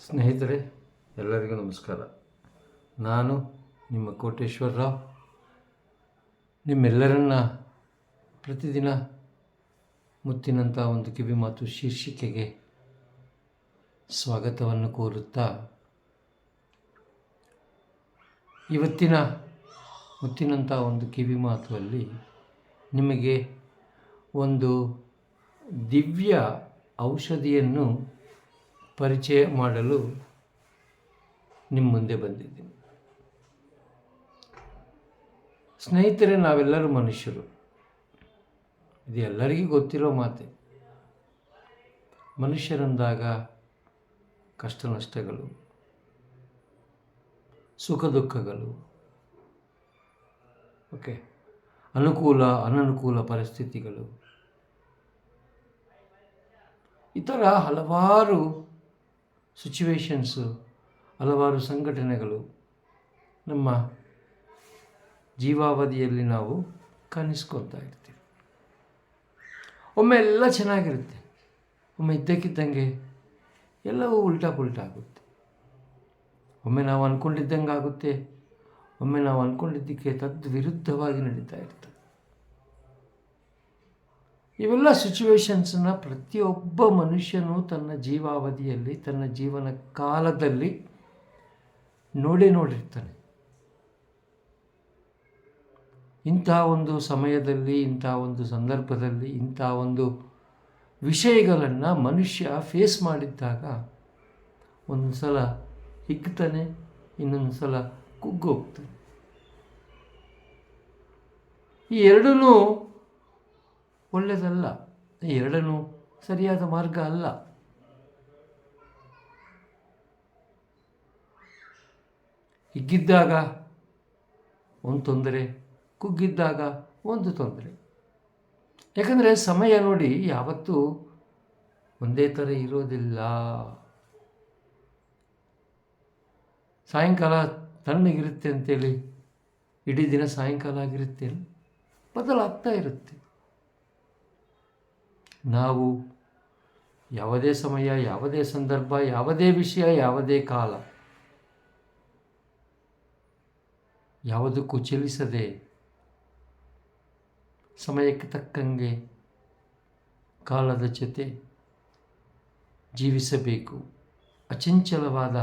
ಸ್ನೇಹಿತರೆ, ಎಲ್ಲರಿಗೂ ನಮಸ್ಕಾರ. ನಾನು ನಿಮ್ಮ ಕೋಟೇಶ್ವರರಾವ್. ನಿಮ್ಮೆಲ್ಲರನ್ನ ಪ್ರತಿದಿನ ಮುತ್ತಿನಂಥ ಒಂದು ಕಿವಿಮಾತು ಶೀರ್ಷಿಕೆಗೆ ಸ್ವಾಗತವನ್ನು ಕೋರುತ್ತಾ, ಇವತ್ತಿನ ಮುತ್ತಿನಂಥ ಒಂದು ಕಿವಿಮಾತುವಲ್ಲಿ ನಿಮಗೆ ಒಂದು ದಿವ್ಯ ಔಷಧಿಯನ್ನು ಪರಿಚಯ ಮಾಡಲು ನಿಮ್ಮ ಮುಂದೆ ಬಂದಿದ್ದೀನಿ. ಸ್ನೇಹಿತರೆ, ನಾವೆಲ್ಲರೂ ಮನುಷ್ಯರು. ಇದು ಎಲ್ಲರಿಗೂ ಗೊತ್ತಿರೋ ಮಾತೆ. ಮನುಷ್ಯರಂದಾಗ ಕಷ್ಟ ನಷ್ಟಗಳು, ಸುಖ ದುಃಖಗಳು, ಅನುಕೂಲ ಅನನುಕೂಲ ಪರಿಸ್ಥಿತಿಗಳು, ಈ ಥರ ಹಲವಾರು ಸಿಚುವೇಶನ್ಸು, ಹಲವಾರು ಸಂಘಟನೆಗಳು ನಮ್ಮ ಜೀವಾವಧಿಯಲ್ಲಿ ನಾವು ಕಾಣಿಸ್ಕೊಳ್ತಾ ಇರ್ತೀವಿ. ಒಮ್ಮೆ ಎಲ್ಲ ಚೆನ್ನಾಗಿರುತ್ತೆ, ಒಮ್ಮೆ ಇದ್ದಕ್ಕಿದ್ದಂಗೆ ಎಲ್ಲವೂ ಉಲ್ಟಾ ಪುಲ್ಟಾ ಆಗುತ್ತೆ. ಒಮ್ಮೆ ನಾವು ಅಂದ್ಕೊಂಡಿದ್ದಂಗೆ ಆಗುತ್ತೆ, ಒಮ್ಮೆ ನಾವು ಅಂದ್ಕೊಂಡಿದ್ದಕ್ಕೆ ವಿರುದ್ಧವಾಗಿ ನಡೀತಾ ಇರ್ತದೆ. ಇವೆಲ್ಲ ಸಿಚುವೇಶನ್ಸನ್ನ ಪ್ರತಿಯೊಬ್ಬ ಮನುಷ್ಯನು ತನ್ನ ಜೀವಾವಧಿಯಲ್ಲಿ, ತನ್ನ ಜೀವನ ಕಾಲದಲ್ಲಿ ನೋಡಿರ್ತಾನೆ. ಇಂಥ ಒಂದು ಸಮಯದಲ್ಲಿ, ಇಂಥ ಒಂದು ಸಂದರ್ಭದಲ್ಲಿ, ಇಂಥ ಒಂದು ವಿಷಯಗಳನ್ನು ಮನುಷ್ಯ ಫೇಸ್ ಮಾಡಿದ್ದಾಗ ಒಂದು ಸಲ ಹಿಗ್ತಾನೆ, ಇನ್ನೊಂದು ಸಲ ಕುಗ್ಗೋಗ್ತಾನೆ. ಈ ಎರಡೂ ಒಳ್ಳೆಯದಲ್ಲ, ಈ ಎರಡೂ ಸರಿಯಾದ ಮಾರ್ಗ ಅಲ್ಲ. ಹಿಗ್ಗಿದ್ದಾಗ ಒಂದು ತೊಂದರೆ, ಕುಗ್ಗಿದ್ದಾಗ ಒಂದು ತೊಂದರೆ. ಯಾಕಂದರೆ ಸಮಯ ನೋಡಿ ಯಾವತ್ತೂ ಒಂದೇ ಥರ ಇರೋದಿಲ್ಲ. ಸಾಯಂಕಾಲ ತಣ್ಣಗಿರುತ್ತೆ ಅಂತೇಳಿ ಇಡೀ ದಿನ ಸಾಯಂಕಾಲ ಆಗಿರುತ್ತೆ, ಬದಲಾಗ್ತಾ ಇರುತ್ತೆ. ನಾವು ಯಾವುದೇ ಸಮಯ, ಯಾವುದೇ ಸಂದರ್ಭ, ಯಾವುದೇ ವಿಷಯ, ಯಾವುದೇ ಕಾಲ, ಯಾವುದಕ್ಕೂ ಚಲಿಸದೆ ಸಮಯಕ್ಕೆ ತಕ್ಕಂಗೆ ಕಾಲದ ಜೊತೆ ಜೀವಿಸಬೇಕು, ಅಚಂಚಲವಾದ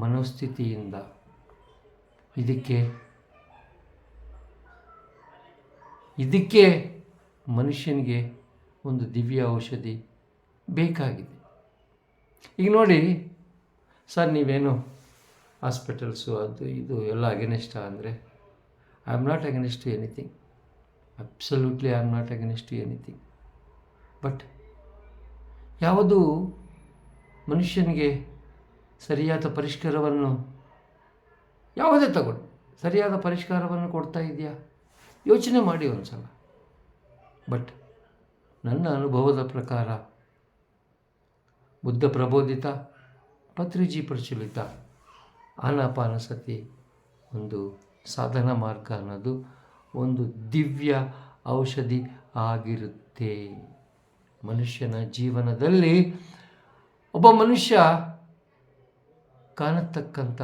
ಮನೋಸ್ಥಿತಿಯಿಂದ. ಇದಕ್ಕೆ ಮನುಷ್ಯನಿಗೆ ಒಂದು ದಿವ್ಯ ಔಷಧಿ ಬೇಕಾಗಿದೆ. ಈಗ ನೋಡಿ ಸರ್, ನೀವೇನು ಹಾಸ್ಪಿಟಲ್ಸು ಅದು ಇದು ಎಲ್ಲ ಅಗೇನೆಸ್ಟಾ ಅಂದರೆ, I am not against to anything. Absolutely I am not against to anything. But ಯಾವುದು ಮನುಷ್ಯನಿಗೆ ಸರಿಯಾದ ಪರಿಷ್ಕಾರವನ್ನು, ಯಾವುದೇ ತಗೊಳ್ಳಿ, ಸರಿಯಾದ ಪರಿಷ್ಕಾರವನ್ನು ಕೊಡ್ತಾ ಇದೆಯಾ? ಯೋಚನೆ ಮಾಡಿ ಒಂದು ಸಲ. ಬಟ್ ನನ್ನ ಅನುಭವದ ಪ್ರಕಾರ ಬುದ್ಧ ಪ್ರಬೋಧಿತ, ಪತ್ರಿಜಿ ಪ್ರಚಲಿತ ಆನಾಪಾನಸತಿ ಒಂದು ಸಾಧನಾ ಮಾರ್ಗ ಅನ್ನೋದು ಒಂದು ದಿವ್ಯ ಔಷಧಿ ಆಗಿರುತ್ತೆ. ಮನುಷ್ಯನ ಜೀವನದಲ್ಲಿ ಒಬ್ಬ ಮನುಷ್ಯ ಕಾಣತಕ್ಕಂಥ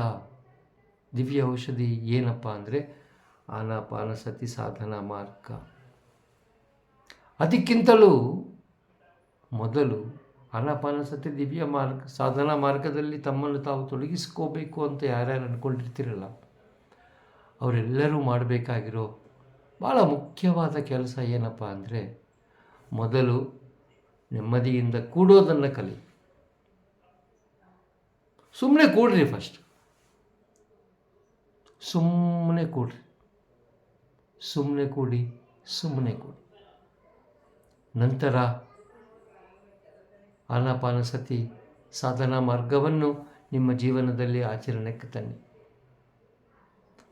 ದಿವ್ಯ ಔಷಧಿ ಏನಪ್ಪ ಅಂದರೆ ಆನಾಪಾನಸತಿ ಸಾಧನಾ ಮಾರ್ಗ. ಅದಕ್ಕಿಂತಲೂ ಮೊದಲು ಆನಾಪಾನಸತಿ ದಿವ್ಯ ಮಾರ್ಗ, ಸಾಧನಾ ಮಾರ್ಗದಲ್ಲಿ ತಮ್ಮನ್ನು ತಾವು ತೊಡಗಿಸ್ಕೋಬೇಕು ಅಂತ ಯಾರ್ಯಾರು ಅಂದ್ಕೊಂಡಿರ್ತಿರಲ್ಲ, ಅವರೆಲ್ಲರೂ ಮಾಡಬೇಕಾಗಿರೋ ಭಾಳ ಮುಖ್ಯವಾದ ಕೆಲಸ ಏನಪ್ಪ ಅಂದರೆ, ಮೊದಲು ನೆಮ್ಮದಿಯಿಂದ ಕೂಡೋದನ್ನು ಕಲಿ. ಸುಮ್ಮನೆ ಕೂಡ್ರಿ, ಫಸ್ಟ್ ಸುಮ್ಮನೆ ಕೂಡ್ರಿ, ಸುಮ್ಮನೆ ಕೂಡಿ. ನಂತರ ಆನಾಪಾನಸತಿ ಸಾಧನಾ ಮಾರ್ಗವನ್ನು ನಿಮ್ಮ ಜೀವನದಲ್ಲಿ ಆಚರಣೆಗೆ ತನ್ನಿ.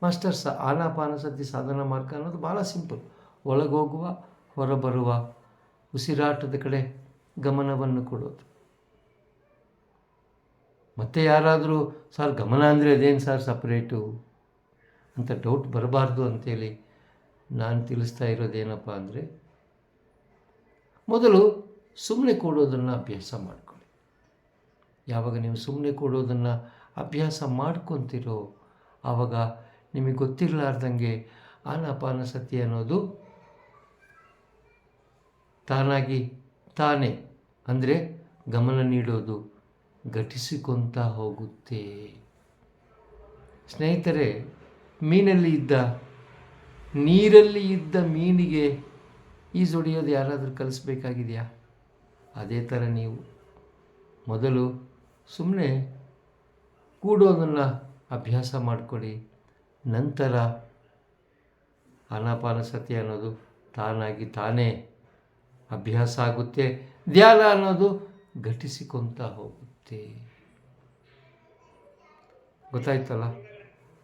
ಮಾಸ್ಟರ್ಸ್, ಆನಾಪಾನಸತಿ ಸಾಧನಾ ಮಾರ್ಗ ಅನ್ನೋದು ಭಾಳ ಸಿಂಪಲ್. ಒಳಗೋಗುವ, ಹೊರಬರುವ ಉಸಿರಾಟದ ಕಡೆ ಗಮನವನ್ನು ಕೊಡೋದು. ಮತ್ತೆ ಯಾರಾದರೂ ಸರ್ ಗಮನ ಅಂದರೆ ಅದೇನು ಸರ್ ಸಪ್ರೇಟು ಅಂತ ಡೌಟ್ ಬರಬಾರ್ದು ಅಂತೇಳಿ ನಾನು ತಿಳಿಸ್ತಾ ಇರೋದೇನಪ್ಪ ಅಂದರೆ, ಮೊದಲು ಸುಮ್ಮನೆ ಕೂಡೋದನ್ನು ಅಭ್ಯಾಸ ಮಾಡಿಕೊಳ್ಳಿ. ಯಾವಾಗ ನೀವು ಸುಮ್ಮನೆ ಕೂಡೋದನ್ನು ಅಭ್ಯಾಸ ಮಾಡ್ಕೊತಿರೋ ಆವಾಗ ನಿಮಗೆ ಗೊತ್ತಿರಲಾರ್ದಂಗೆ ಆನಾಪಾನಸತಿ ಅನ್ನೋದು ತಾನಾಗಿ ತಾನೇ ಅಂದರೆ ಗಮನ ನೀಡೋದು ಘಟಿಸಿಕೊಳ್ತಾ ಹೋಗುತ್ತೆ. ಸ್ನೇಹಿತರೆ, ನೀರಲ್ಲಿ ಇದ್ದ ಮೀನಿಗೆ ಈಜೊಡೆಯೋದು ಯಾರಾದರೂ ಕಲಿಸ್ಬೇಕಾಗಿದೆಯಾ? ಅದೇ ಥರ ನೀವು ಮೊದಲು ಸುಮ್ಮನೆ ಕೂಡೋದನ್ನು ಅಭ್ಯಾಸ ಮಾಡಿಕೊಡಿ. ನಂತರ ಆನಾಪಾನಸತಿ ಅನ್ನೋದು ತಾನಾಗಿ ತಾನೇ ಅಭ್ಯಾಸ ಆಗುತ್ತೆ. ಧ್ಯಾನ ಅನ್ನೋದು ಘಟಿಸಿಕೊಳ್ತಾ ಹೋಗುತ್ತೆ. ಗೊತ್ತಾಯ್ತಲ್ಲ?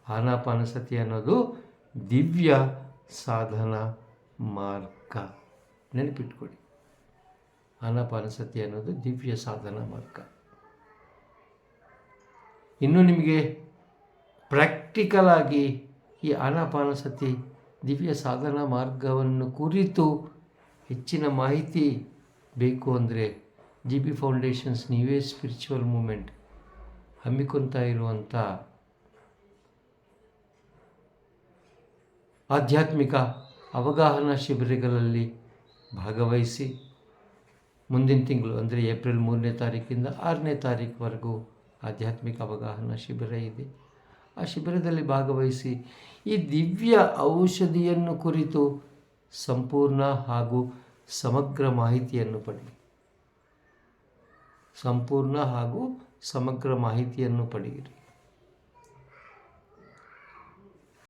ಆನಾಪಾನಸತಿ ಅನ್ನೋದು ದಿವ್ಯ ಸಾಧನ ಮಾರ್ಗ. ನೆನಪಿಟ್ಕೊಳ್ಳಿ, ಆನಾಪಾನಸತಿ ಅನ್ನೋದು ದಿವ್ಯ ಸಾಧನ ಮಾರ್ಗ. ಇನ್ನು ನಿಮಗೆ ಪ್ರಾಕ್ಟಿಕಲ್ ಆಗಿ ಈ ಆನಾಪಾನಸತಿ ದಿವ್ಯ ಸಾಧನ ಮಾರ್ಗವನ್ನು ಕುರಿತು ಹೆಚ್ಚಿನ ಮಾಹಿತಿ ಬೇಕು ಅಂದರೆ GB foundations new age spiritual movement ಹಮ್ಮಿಕೊಳ್ತಾ ಇರುವಂಥ ಆಧ್ಯಾತ್ಮಿಕ ಅವಗಾಹನ ಶಿಬಿರಗಳಲ್ಲಿ ಭಾಗವಹಿಸಿ ಮುಂದಿನ ತಿಂಗಳು ಅಂದರೆ ಏಪ್ರಿಲ್ 3ನೇ ತಾರೀಕಿಂದ 6ನೇ ತಾರೀಕುವರೆಗೂ ಆಧ್ಯಾತ್ಮಿಕ ಅವಗಾಹನ ಶಿಬಿರ ಇದೆ. ಆ ಶಿಬಿರದಲ್ಲಿ ಭಾಗವಹಿಸಿ ಈ ದಿವ್ಯ ಔಷಧಿಯನ್ನು ಕುರಿತು ಸಂಪೂರ್ಣ ಹಾಗೂ ಸಮಗ್ರ ಮಾಹಿತಿಯನ್ನು ಪಡೆಯಿರಿ.